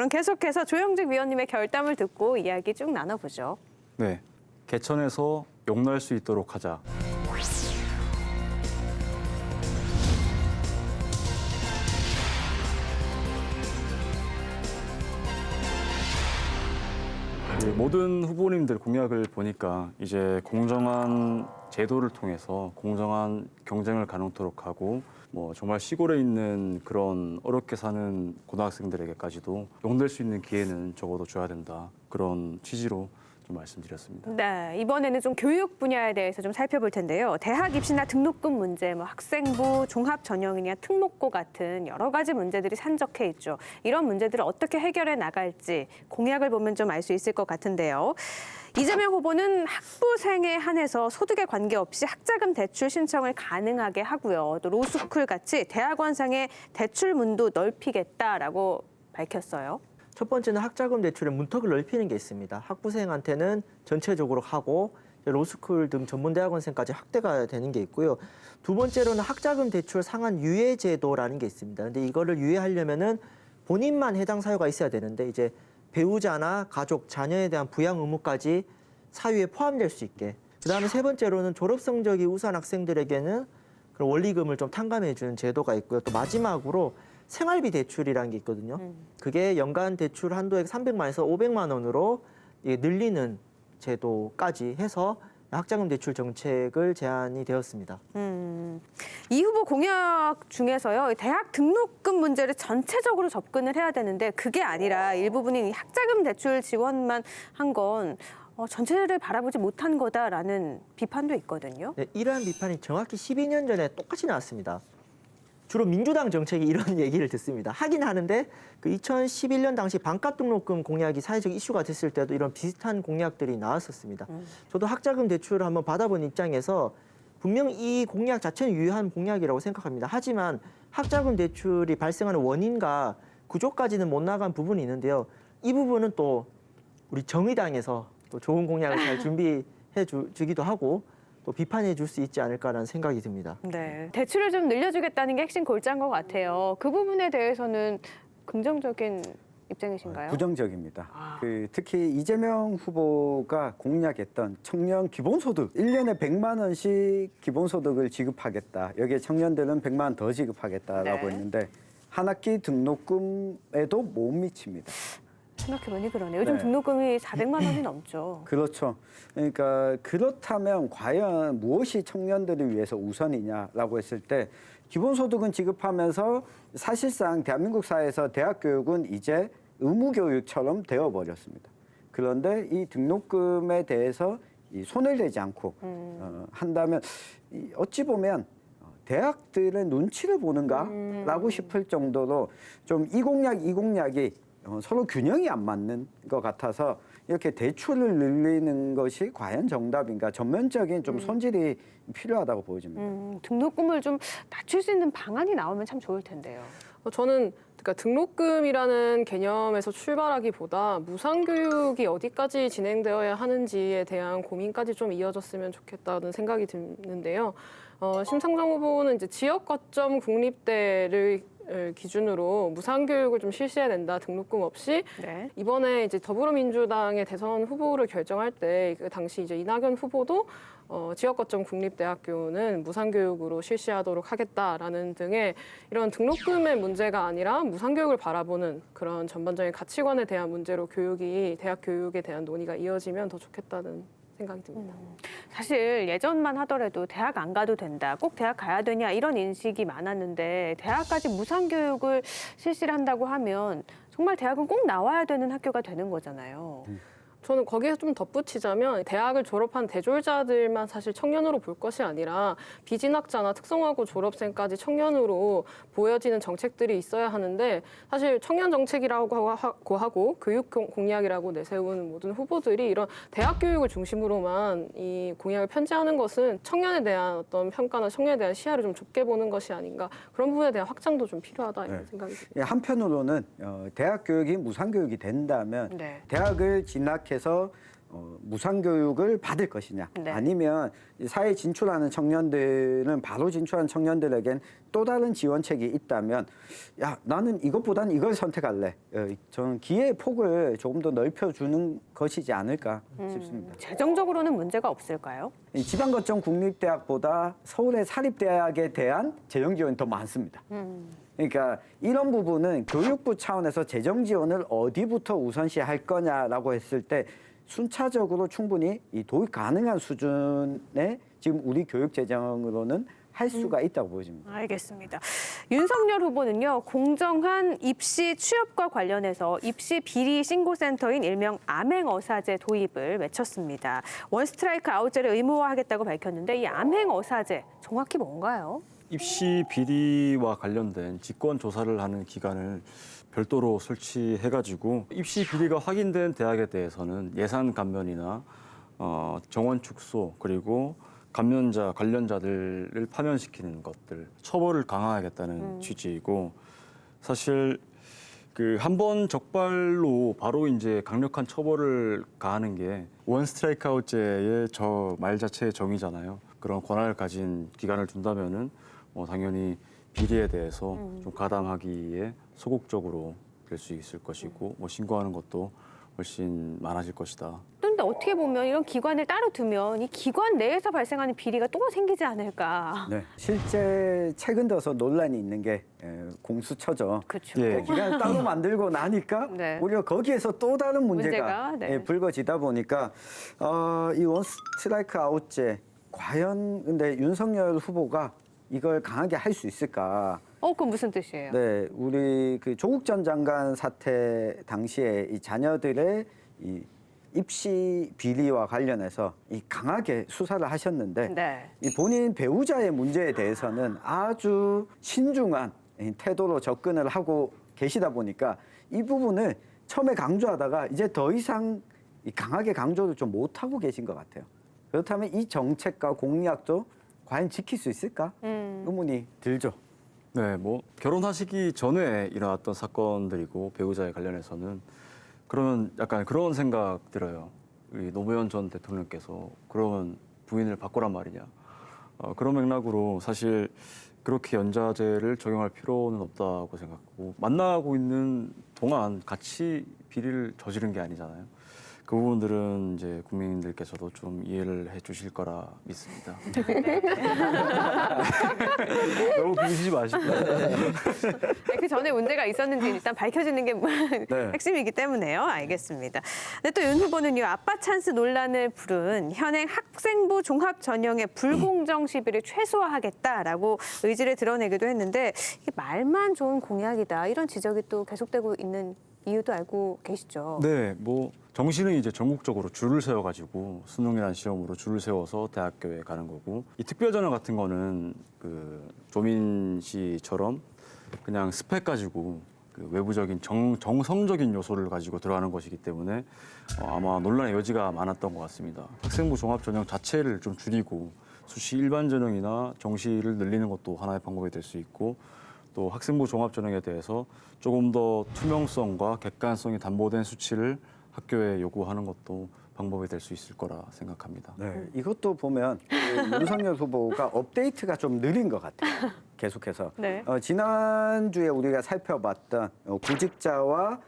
그럼 계속해서 조영직 위원님의 결담을 듣고 이야기 쭉 나눠보죠. 네, 개천에서 용날 수 있도록 하자. 모든 후보님들 공약을 보니까 이제 공정한 제도를 통해서 공정한 경쟁을 가능토록 하고 뭐 정말 시골에 있는 그런 어렵게 사는 고등학생들에게까지도 용될 수 있는 기회는 적어도 줘야 된다. 그런 취지로 좀 말씀드렸습니다. 네, 이번에는 좀 교육 분야에 대해서 좀 살펴볼 텐데요. 대학 입시나 등록금 문제, 뭐 학생부, 종합 전형이냐 특목고 같은 여러 가지 문제들이 산적해 있죠. 이런 문제들을 어떻게 해결해 나갈지 공약을 보면 좀 알 수 있을 것 같은데요. 이재명 후보는 학부생에 한해서 소득에 관계없이 학자금 대출 신청을 가능하게 하고요. 또 로스쿨 같이 대학원상의 대출문도 넓히겠다라고 밝혔어요. 첫 번째는 학자금 대출의 문턱을 넓히는 게 있습니다. 학부생한테는 전체적으로 하고 로스쿨 등 전문대학원생까지 확대가 되는 게 있고요. 두 번째로는 학자금 대출 상한 유예 제도라는 게 있습니다. 근데 이거를 유예하려면은 본인만 해당 사유가 있어야 되는데 이제 배우자나 가족, 자녀에 대한 부양 의무까지 사유에 포함될 수 있게. 그다음에 세 번째로는 졸업 성적이 우수한 학생들에게는 그런 원리금을 좀 탕감해 주는 제도가 있고요. 또 마지막으로 생활비 대출이라는 게 있거든요. 그게 연간 대출 한도액 300만에서 500만 원으로 늘리는 제도까지 해서 학자금 대출 정책을 제안이 되었습니다. 이 후보 공약 중에서요, 대학 등록금 문제를 전체적으로 접근을 해야 되는데 그게 아니라 일부분인 이 학자금 대출 지원만 한 건 전체를 바라보지 못한 거다라는 비판도 있거든요. 네, 이러한 비판이 정확히 12년 전에 똑같이 나왔습니다. 주로 민주당 정책이 이런 얘기를 듣습니다. 하긴 하는데 그 2011년 당시 반값 등록금 공약이 사회적 이슈가 됐을 때도 이런 비슷한 공약들이 나왔었습니다. 저도 학자금 대출을 한번 받아본 입장에서 분명 이 공약 자체는 유효한 공약이라고 생각합니다. 하지만 학자금 대출이 발생하는 원인과 구조까지는 못 나간 부분이 있는데요. 이 부분은 또 우리 정의당에서 또 좋은 공약을 잘 준비해 주기도 하고 또 비판해 줄 수 있지 않을까라는 생각이 듭니다. 네, 대출을 좀 늘려주겠다는 게 핵심 골자인 것 같아요. 그 부분에 대해서는 긍정적인 입장이신가요? 부정적입니다. 특히 이재명 후보가 공약했던 청년 기본소득 1년에 100만 원씩 기본소득을 지급하겠다. 여기에 청년들은 100만 원 더 지급하겠다라고 네. 했는데 한 학기 등록금에도 못 미칩니다. 생각해보니 그러네요. 요즘 네. 등록금이 400만 원이 넘죠. 그렇죠. 그러니까 그렇다면 과연 무엇이 청년들을 위해서 우선이냐라고 했을 때 기본소득은 지급하면서 사실상 대한민국 사회에서 대학 교육은 이제 의무교육처럼 되어버렸습니다. 그런데 이 등록금에 대해서 손을 대지 않고 한다면 어찌 보면 대학들의 눈치를 보는가라고 싶을 정도로 좀 이 공약이 서로 균형이 안 맞는 것 같아서 이렇게 대출을 늘리는 것이 과연 정답인가 전면적인 좀 손질이 필요하다고 보여집니다. 등록금을 좀 낮출 수 있는 방안이 나오면 참 좋을 텐데요. 저는 그러니까 등록금이라는 개념에서 출발하기보다 무상교육이 어디까지 진행되어야 하는지에 대한 고민까지 좀 이어졌으면 좋겠다는 생각이 드는데요. 심상정 후보는 이제 지역 거점 국립대를 기준으로 무상교육을 좀 실시해야 된다. 등록금 없이. 네. 이번에 이제 더불어민주당의 대선 후보를 결정할 때 그 당시 이제 이낙연 후보도 지역 거점 국립대학교는 무상교육으로 실시하도록 하겠다라는 등의 이런 등록금의 문제가 아니라 무상교육을 바라보는 그런 전반적인 가치관에 대한 문제로 대학 교육에 대한 논의가 이어지면 더 좋겠다는 생각이 듭니다. 사실 예전만 하더라도 대학 안 가도 된다, 꼭 대학 가야 되냐 이런 인식이 많았는데 대학까지 무상교육을 실시를 한다고 하면 정말 대학은 꼭 나와야 되는 학교가 되는 거잖아요. 저는 거기에 좀 덧붙이자면 대학을 졸업한 대졸자들만 사실 청년으로 볼 것이 아니라 비진학자나 특성화고 졸업생까지 청년으로 보여지는 정책들이 있어야 하는데 사실 청년 정책이라고 하고 교육 공약이라고 내세우는 모든 후보들이 이런 대학 교육을 중심으로만 이 공약을 편지하는 것은 청년에 대한 어떤 평가나 청년에 대한 시야를 좀 좁게 보는 것이 아닌가 그런 부분에 대한 확장도 좀 필요하다 이런 생각이 듭니다. 한편으로는 대학 교육이 무상교육이 된다면 네. 대학을 진학해서 무상교육을 받을 것이냐 네. 아니면 이 사회에 진출하는 청년들은 바로 진출한 청년들에겐 또 다른 지원책이 있다면 야 나는 이것보다는 이걸 선택할래. 저는 기회의 폭을 조금 더 넓혀주는 것이지 않을까 싶습니다. 재정적으로는 문제가 없을까요? 이 지방거점 국립대학보다 서울의 사립대학에 대한 재정 지원이 더 많습니다. 그러니까 이런 부분은 교육부 차원에서 재정 지원을 어디부터 우선시할 거냐라고 했을 때 순차적으로 충분히 이 도입 가능한 수준의 지금 우리 교육 재정으로는 할 수가 있다고 보여집니다. 알겠습니다. 윤석열 후보는요, 공정한 입시 취업과 관련해서 입시 비리 신고센터인 일명 암행어사제 도입을 외쳤습니다. 원스트라이크 아웃제를 의무화하겠다고 밝혔는데 이 암행어사제 정확히 뭔가요? 입시 비리와 관련된 직권 조사를 하는 기관을 별도로 설치해가지고 입시 비리가 확인된 대학에 대해서는 예산 감면이나 정원 축소 그리고 감면자 관련자들을 파면시키는 것들 처벌을 강화하겠다는 취지이고 사실 그 한 번 적발로 바로 이제 강력한 처벌을 가하는 게 원 스트라이크 아웃제의 저 말 자체의 정의잖아요. 그런 권한을 가진 기관을 둔다면은 당연히 비리에 대해서 좀 가담하기에 소극적으로 될 수 있을 것이고 신고하는 것도 훨씬 많아질 것이다. 그런데 어떻게 보면 이런 기관을 따로 두면 이 기관 내에서 발생하는 비리가 또 생기지 않을까. 네. 실제 최근 들어서 논란이 있는 게 공수처죠. 그렇죠. 예. 기관을 따로 만들고 나니까 네. 오히려 거기에서 또 다른 문제가 네. 불거지다 보니까 이 원스트라이크 아웃제 과연 근데 윤석열 후보가 이걸 강하게 할 수 있을까? 그건 무슨 뜻이에요? 네, 우리 그 조국 전 장관 사태 당시에 이 자녀들의 이 입시 비리와 관련해서 이 강하게 수사를 하셨는데 네. 이 본인 배우자의 문제에 대해서는 아주 신중한 태도로 접근을 하고 계시다 보니까 이 부분을 처음에 강조하다가 이제 더 이상 강하게 강조를 좀 못하고 계신 것 같아요. 그렇다면 이 정책과 공약도 과연 지킬 수 있을까? 의문이 들죠. 네, 결혼하시기 전에 일어났던 사건들이고 배우자에 관련해서는 그러면 약간 그런 생각 들어요. 이 노무현 전 대통령께서 그러면 부인을 바꾸란 말이냐. 그런 맥락으로 사실 그렇게 연좌제를 적용할 필요는 없다고 생각하고 만나고 있는 동안 같이 비리를 저지른 게 아니잖아요. 그 부분들은 이제 국민들께서도 좀 이해를 해주실 거라 믿습니다. 너무 비비지 마시고. 그 전에 문제가 있었는지 일단 밝혀지는 게 네. 핵심이기 때문에요. 알겠습니다. 근데 또 윤 후보는요, 아빠 찬스 논란을 부른 현행 학생부 종합 전형의 불공정 시비를 최소화하겠다라고 의지를 드러내기도 했는데 이게 말만 좋은 공약이다 이런 지적이 또 계속되고 있는 이유도 알고 계시죠? 네, 정시는 이제 전국적으로 줄을 세워가지고 수능이라는 시험으로 줄을 세워서 대학교에 가는 거고 이 특별전형 같은 거는 그 조민 씨처럼 그냥 스펙 가지고 그 외부적인 정성적인 요소를 가지고 들어가는 것이기 때문에 아마 논란의 여지가 많았던 것 같습니다. 학생부 종합 전형 자체를 좀 줄이고 수시 일반 전형이나 정시를 늘리는 것도 하나의 방법이 될 수 있고 또 학생부 종합 전형에 대해서 조금 더 투명성과 객관성이 담보된 수치를 학교에 요구하는 것도 방법이 될 수 있을 거라 생각합니다. 네, 이것도 보면 윤석열 후보가 업데이트가 좀 느린 것 같아요. 계속해서. 네. 지난주에 우리가 살펴봤던 구직자와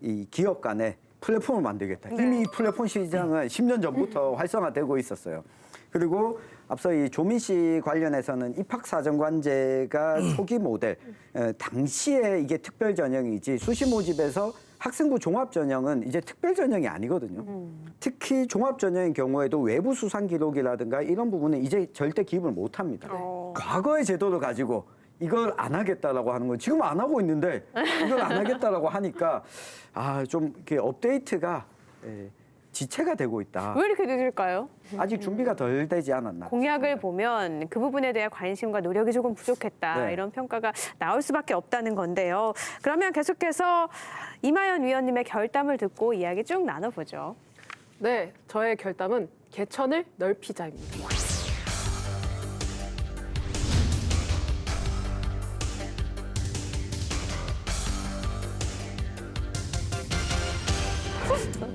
이 기업 간의 플랫폼을 만들겠다. 네. 이미 이 플랫폼 시장은 10년 전부터 활성화되고 있었어요. 그리고 앞서 이 조민 씨 관련해서는 입학사정관제가 초기 모델, 당시에 이게 특별 전형이지 수시 모집에서 학생부 종합 전형은 이제 특별 전형이 아니거든요. 특히 종합 전형의 경우에도 외부 수상 기록이라든가 이런 부분은 이제 절대 기입을 못 합니다. 과거의 제도를 가지고 이걸 안 하겠다라고 하는 건 지금 안 하고 있는데 이걸 안 하겠다라고 하니까 좀 이렇게 업데이트가 지체가 되고 있다. 왜 이렇게 늦을까요? 아직 준비가 덜 되지 않았나. 공약을 보면 그 부분에 대한 관심과 노력이 조금 부족했다. 네. 이런 평가가 나올 수밖에 없다는 건데요. 그러면 계속해서 이마연 위원님의 결담을 듣고 이야기 쭉 나눠보죠. 네, 저의 결담은 개천을 넓히자입니다.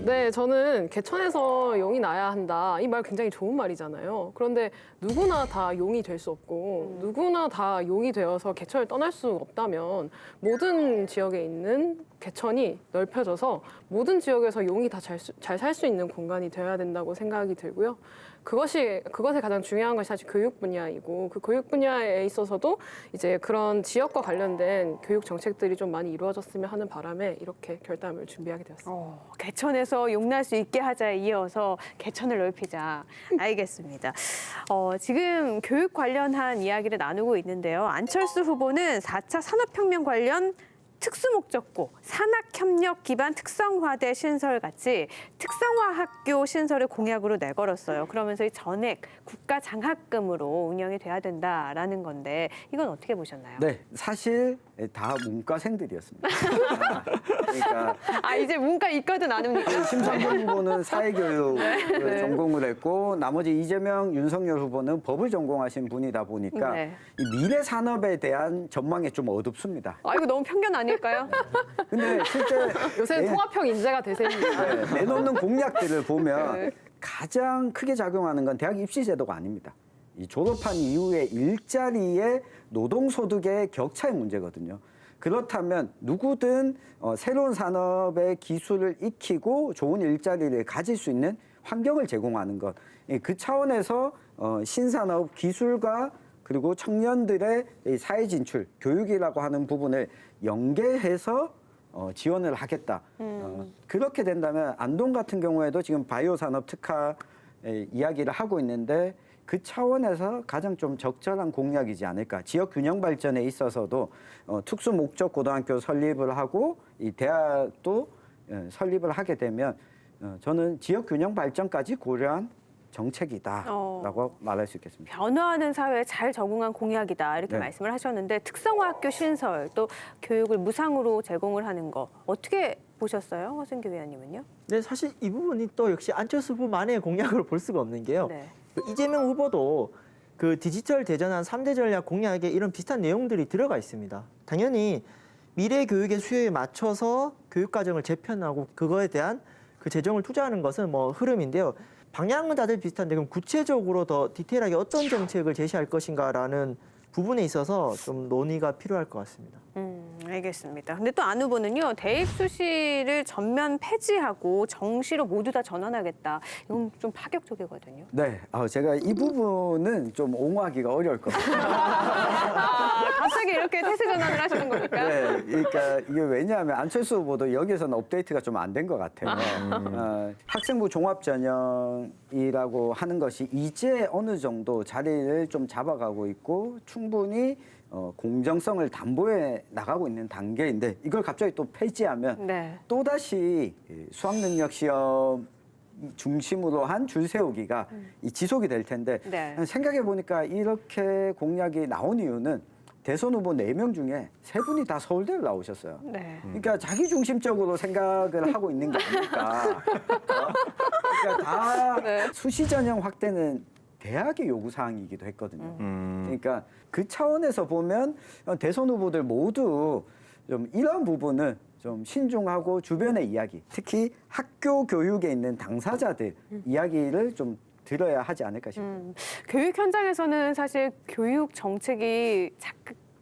네, 저는 개천에서 용이 나야 한다. 이 말 굉장히 좋은 말이잖아요. 그런데 누구나 다 용이 될 수 없고 누구나 다 용이 되어서 개천을 떠날 수 없다면 모든 지역에 있는 개천이 넓혀져서 모든 지역에서 용이 다 잘 살 수 있는 공간이 되어야 된다고 생각이 들고요. 그것에 가장 중요한 것이 사실 교육 분야이고 그 교육 분야에 있어서도 이제 그런 지역과 관련된 교육 정책들이 좀 많이 이루어졌으면 하는 바람에 이렇게 결단을 준비하게 되었습니다. 개천에서 용날 수 있게 하자에 이어서 개천을 넓히자. 알겠습니다. 지금 교육 관련한 이야기를 나누고 있는데요. 안철수 후보는 4차 산업혁명 관련 특수목적고, 산학협력 기반 특성화대 신설 같이 특성화 학교 신설을 공약으로 내걸었어요. 그러면서 이 전액 국가 장학금으로 운영이 돼야 된다라는 건데 이건 어떻게 보셨나요? 네, 사실 다 문과생들이었습니다. 그러니까 이제 문과 이과도 나눕니까? 심상정 후보는 사회교육을 전공을 했고 나머지 이재명, 윤석열 후보는 법을 전공하신 분이다 보니까 네. 이 미래 산업에 대한 전망이 좀 어둡습니다. 이거 너무 편견 아닐까요? 근데 실제 요새는 통합형 인재가 대세입니다. 내놓는 공약들을 보면 가장 크게 작용하는 건 대학 입시 제도가 아닙니다. 이 졸업한 이후에 일자리의 노동소득의 격차의 문제거든요. 그렇다면 누구든 새로운 산업의 기술을 익히고 좋은 일자리를 가질 수 있는 환경을 제공하는 것. 그 차원에서 신산업 기술과 그리고 청년들의 사회 진출, 교육이라고 하는 부분을 연계해서 지원을 하겠다. 그렇게 된다면 안동 같은 경우에도 지금 바이오 산업 특화 이야기를 하고 있는데 그 차원에서 가장 좀 적절한 공약이지 않을까. 지역 균형 발전에 있어서도 특수 목적 고등학교 설립을 하고 이 대학도 설립을 하게 되면 저는 지역 균형 발전까지 고려한 정책이다라고 말할 수 있겠습니다. 변화하는 사회에 잘 적응한 공약이다 이렇게 네. 말씀을 하셨는데 특성화 학교 신설 또 교육을 무상으로 제공을 하는 거 어떻게 보셨어요? 허승규 위원님은요? 네, 사실 이 부분이 또 역시 안철수 후보만의 공약으로 볼 수가 없는 게요. 네. 이재명 후보도 그 디지털 대전환 3대 전략 공약에 이런 비슷한 내용들이 들어가 있습니다. 당연히 미래 교육의 수요에 맞춰서 교육 과정을 재편하고 그거에 대한 그 재정을 투자하는 것은 뭐 흐름인데요. 방향은 다들 비슷한데 그럼 구체적으로 더 디테일하게 어떤 정책을 제시할 것인가라는 부분에 있어서 좀 논의가 필요할 것 같습니다. 알겠습니다. 근데 또 안 후보는요, 대입 수시를 전면 폐지하고 정시로 모두 다 전환하겠다. 이건 좀 파격적이거든요. 네, 제가 이 부분은 좀 옹호하기가 어려울 것 같아요. 갑자기 이렇게 태세 전환을 하시는 겁니까? 네, 그러니까 이게 왜냐하면 안철수 후보도 여기서는 업데이트가 좀 안 된 것 같아요. 학생부 종합전형이라고 하는 것이 이제 어느 정도 자리를 좀 잡아가고 있고 충분히 공정성을 담보해 나가고 있는 단계인데 이걸 갑자기 또 폐지하면 네. 또다시 수학능력 시험 중심으로 한 줄 세우기가 이 지속이 될 텐데 네. 생각해 보니까 이렇게 공약이 나온 이유는 대선 후보 4명 중에 3분이 다 서울대를 나오셨어요. 네. 그러니까 자기 중심적으로 생각을 하고 있는 게 아닐까. 그러니까 다 네. 수시 전형 확대는 대학의 요구 사항이기도 했거든요. 그러니까 그 차원에서 보면 대선 후보들 모두 좀 이런 부분은 좀 신중하고 주변의 이야기, 특히 학교 교육에 있는 당사자들 이야기를 좀 들어야 하지 않을까 싶어요. 교육 현장에서는 사실 교육 정책이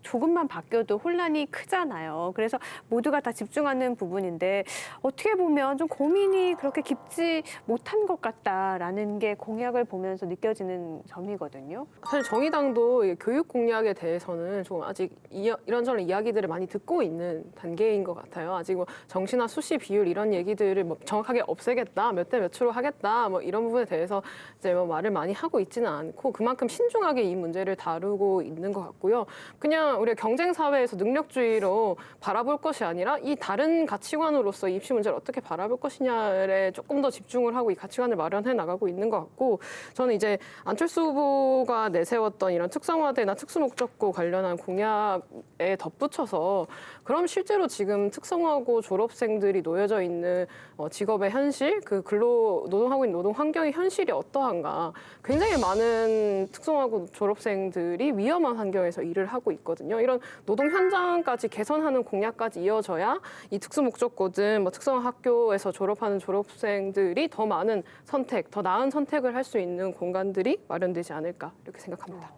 조금만 바뀌어도 혼란이 크잖아요. 그래서 모두가 다 집중하는 부분인데 어떻게 보면 좀 고민이 그렇게 깊지 못한 것 같다라는 게 공약을 보면서 느껴지는 점이거든요. 사실 정의당도 이 교육 공약에 대해서는 좀 아직 이런저런 이야기들을 많이 듣고 있는 단계인 것 같아요. 아직 뭐 정시나 수시 비율 이런 얘기들을 뭐 정확하게 없애겠다, 몇 대 몇으로 하겠다, 뭐 이런 부분에 대해서 이제 뭐 말을 많이 하고 있지는 않고 그만큼 신중하게 이 문제를 다루고 있는 것 같고요. 그냥 우리가 경쟁 사회에서 능력주의로 바라볼 것이 아니라 이 다른 가치관으로서 입시 문제를 어떻게 바라볼 것이냐에 조금 더 집중을 하고 이 가치관을 마련해 나가고 있는 것 같고 저는 이제 안철수 후보가 내세웠던 이런 특성화대나 특수목적고 관련한 공약에 덧붙여서 그럼 실제로 지금 특성화고 졸업생들이 놓여져 있는 직업의 현실, 그 노동하고 있는 노동 환경의 현실이 어떠한가. 굉장히 많은 특성화고 졸업생들이 위험한 환경에서 일을 하고 있거든요. 있거든요. 이런 노동 현장까지 개선하는 공약까지 이어져야 이 특수목적고든 뭐 특성학교에서 졸업하는 졸업생들이 더 많은 선택, 더 나은 선택을 할 수 있는 공간들이 마련되지 않을까 이렇게 생각합니다.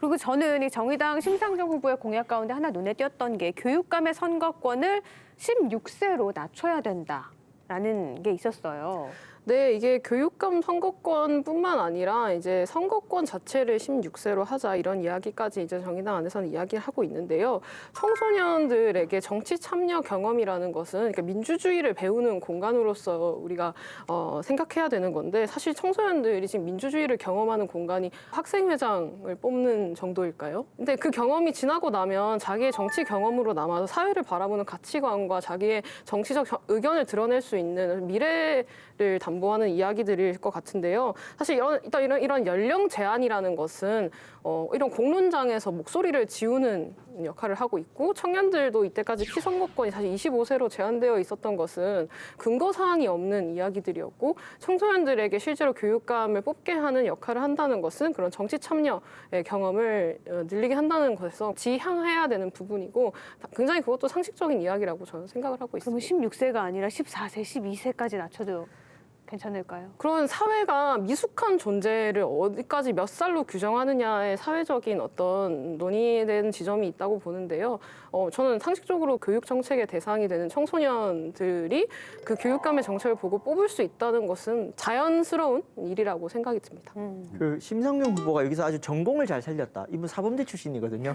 그리고 저는 이 정의당 심상정 후보의 공약 가운데 하나 눈에 띄었던 게 교육감의 선거권을 16세로 낮춰야 된다라는 게 있었어요. 네, 이게 교육감 선거권뿐만 아니라 이제 선거권 자체를 16세로 하자 이런 이야기까지 이제 정의당 안에서는 이야기를 하고 있는데요. 청소년들에게 정치 참여 경험이라는 것은 그러니까 민주주의를 배우는 공간으로서 우리가 생각해야 되는 건데 사실 청소년들이 지금 민주주의를 경험하는 공간이 학생회장을 뽑는 정도일까요? 근데 그 경험이 지나고 나면 자기의 정치 경험으로 남아서 사회를 바라보는 가치관과 자기의 정치적 의견을 드러낼 수 있는 미래를 담보하는 이야기들일 것 같은데요. 사실 이런 연령 제한이라는 것은 이런 공론장에서 목소리를 지우는 역할을 하고 있고 청년들도 이때까지 피선거권이 사실 25세로 제한되어 있었던 것은 근거 사항이 없는 이야기들이었고 청소년들에게 실제로 교육감을 뽑게 하는 역할을 한다는 것은 그런 정치 참여의 경험을 늘리게 한다는 것에서 지향해야 되는 부분이고 굉장히 그것도 상식적인 이야기라고 저는 생각을 하고 그러면 있습니다. 16세가 아니라 14세, 12세까지 낮춰도 괜찮을까요? 그런 사회가 미숙한 존재를 어디까지 몇 살로 규정하느냐의 사회적인 어떤 논의된 지점이 있다고 보는데요. 저는 상식적으로 교육 정책의 대상이 되는 청소년들이 그 교육감의 정책을 보고 뽑을 수 있다는 것은 자연스러운 일이라고 생각이 듭니다. 그 심상정 후보가 여기서 아주 전공을 잘 살렸다. 이분 사범대 출신이거든요.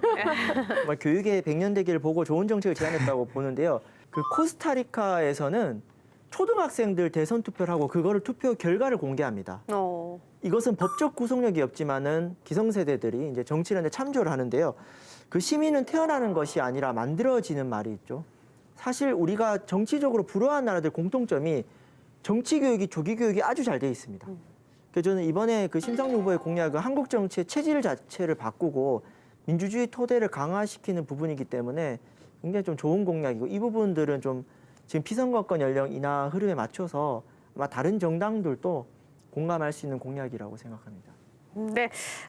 정말 교육의 백년대계를 보고 좋은 정책을 제안했다고 보는데요. 그 코스타리카에서는 초등학생들 대선 투표를 하고 그거를 투표 결과를 공개합니다. 이것은 법적 구속력이 없지만은 기성세대들이 이제 정치론에 참조를 하는데요. 그 시민은 태어나는 것이 아니라 만들어지는 말이 있죠. 사실 우리가 정치적으로 불우한 나라들 공통점이 정치 교육이 조기 교육이 아주 잘 돼 있습니다. 그래서 저는 이번에 그 심상정 후보의 공약은 한국 정치의 체질 자체를 바꾸고 민주주의 토대를 강화시키는 부분이기 때문에 굉장히 좀 좋은 공약이고 이 부분들은 좀 지금 피선거권 연령 인하 흐름에 맞춰서 아마 다른 정당들도 공감할 수 있는 공약이라고 생각합니다. 네,